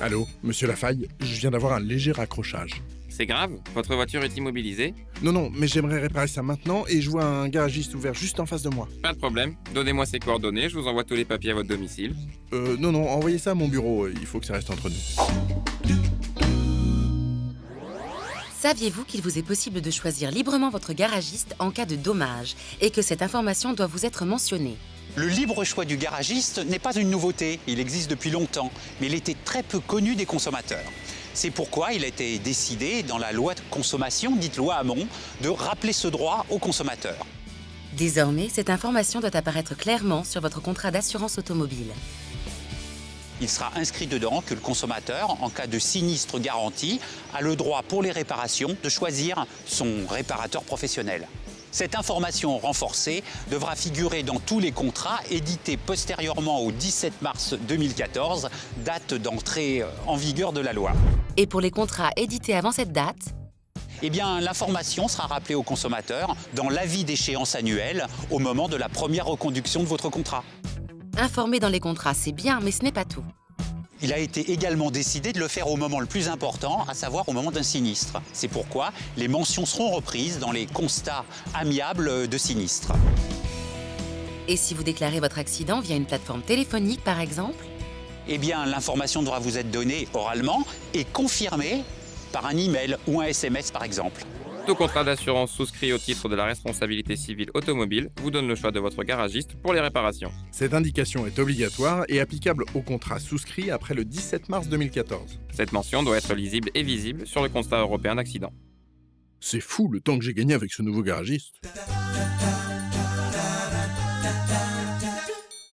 Allô, monsieur Lafaille, je viens d'avoir un léger raccrochage. C'est grave? Votre voiture est immobilisée? Non, mais j'aimerais réparer ça maintenant et je vois un garagiste ouvert juste en face de moi. Pas de problème. Donnez-moi ses coordonnées, je vous envoie tous les papiers à votre domicile. Non, envoyez ça à mon bureau, il faut que ça reste entre nous. Saviez-vous qu'il vous est possible de choisir librement votre garagiste en cas de dommage et que cette information doit vous être mentionnée? Le libre choix du garagiste n'est pas une nouveauté, il existe depuis longtemps, mais il était très peu connu des consommateurs. C'est pourquoi il a été décidé dans la loi de consommation, dite loi Hamon, de rappeler ce droit aux consommateurs. Désormais, cette information doit apparaître clairement sur votre contrat d'assurance automobile. Il sera inscrit dedans que le consommateur, en cas de sinistre garanti, a le droit pour les réparations de choisir son réparateur professionnel. Cette information renforcée devra figurer dans tous les contrats édités postérieurement au 17 mars 2014, date d'entrée en vigueur de la loi. Et pour les contrats édités avant cette date, Eh bien, l'information sera rappelée au consommateur dans l'avis d'échéance annuel au moment de la première reconduction de votre contrat. informer dans les contrats, c'est bien, mais ce n'est pas tout. Il a été également décidé de le faire au moment le plus important, à savoir au moment d'un sinistre. C'est pourquoi les mentions seront reprises dans les constats amiables de sinistre. Et si vous déclarez votre accident via une plateforme téléphonique, par exemple? Eh bien, l'information devra vous être donnée oralement et confirmée par un email ou un SMS, par exemple. Tout contrat d'assurance souscrit au titre de la responsabilité civile automobile vous donne le choix de votre garagiste pour les réparations. Cette indication est obligatoire et applicable au contrat souscrit après le 17 mars 2014. Cette mention doit être lisible et visible sur le constat européen d'accident. C'est fou le temps que j'ai gagné avec ce nouveau garagiste.